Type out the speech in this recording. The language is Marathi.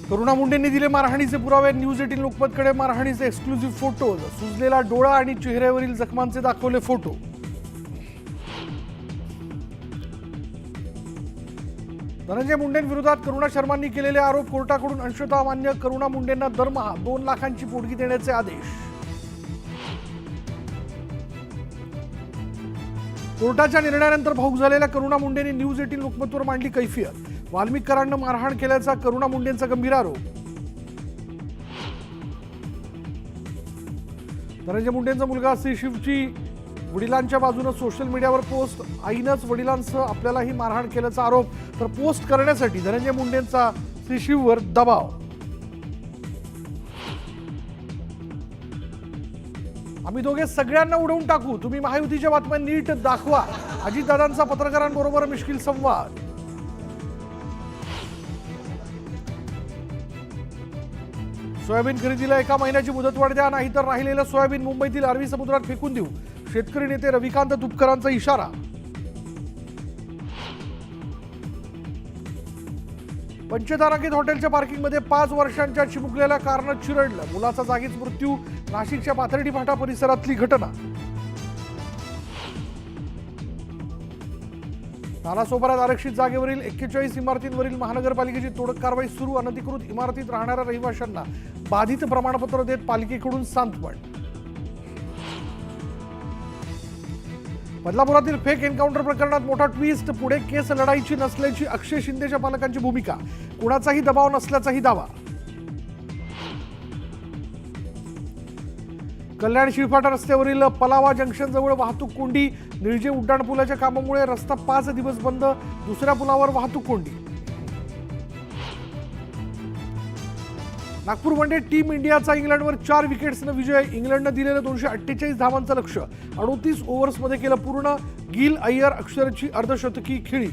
करुणा मुंडेंनी दिले मारहाणीचे पुरावे। न्यूज 18 लोकमतकडे मारहाणीचे एक्सक्लुझिव्ह फोटोज। सुजलेला डोळा आणि चेहऱ्यावरील जखमांचे दाखवले फोटो। धनंजय मुंडेंविरोधात करुणा शर्मांनी केलेले आरोप कोर्टाकडून अंशतः मान्य। करुणा मुंडेंना दरमहा 2 लाखांची पोटगी देण्याचे आदेश। कोर्टाच्या निर्णयानंतर भाऊक झालेल्या करुणा मुंडेंनी न्यूज 18 लोकमतवर मांडली कैफियत। वाल्मिकरांना मारहाण केल्याचा करुणा मुंडेंचा गंभीर आरोप। धनंजय मुंडेंचा मुलगा श्रीशिवची वडिलांच्या बाजूने सोशल मीडियावर पोस्ट। आईनंच वडिलांसह आपल्यालाही मारहाण केल्याचा आरोप, तर पोस्ट करण्यासाठी धनंजय मुंडेंचा श्रीशिववर दबाव। आम्ही दोघे सगळ्यांना उडवून टाकू, तुम्ही महायुतीच्या बातम्या नीट दाखवा। अजितदादांचा पत्रकारांबरोबर मिश्किल संवाद। सोयाबीन खरेदीला 1 महिन्याची मुदतवाढ द्या, नाहीतर राहिलेलं सोयाबीन मुंबईतील अरबी समुद्रात फेकून देऊ। शेतकरी नेते रविकांत तुपकरांचा इशारा। पंचतारांकित हॉटेलच्या पार्किंगमध्ये 5 वर्षांच्या चिमुकलेल्या कारनं चिरडलं। मुलाचा जागीच मृत्यू। नाशिकच्या पाथर्डी फाटा परिसरातली घटना। नालासोपाऱ्यात आरक्षित जागेवरील 41 इमारतींवरील महानगरपालिकेची तोडक कारवाई सुरू। अनधिकृत इमारतीत राहणाऱ्या रहिवाशांना बाधित प्रमाणपत्र देत पालिकेकडून सांत्वन। बदलापुरातील फेक एन्काउंटर प्रकरणात मोठा ट्विस्ट। पुढे केस लढायची नसल्याची अक्षय शिंदेच्या पालकांची भूमिका। कुणाचाही दबाव नसल्याचाही दावा। कल्याण शिळफाटा रस्त्यावरील पलावा जंक्शन जवळ वाहतूक कोंडी। निळजे उड्डाणपुलाच्या कामामुळे रस्ता 5 दिवस बंद। दुसऱ्या पुलावर वाहतूक कोंडी। नागपूर वनडे टीम इंडियाचा इंग्लंडवर 4 विकेट्सनं विजय। इंग्लंडनं दिलेलं 248 धावांचं लक्ष्य 38 ओव्हर्समध्ये केलं पूर्ण। गिल, अय्यर, अक्षरची अर्धशतकी खेळी।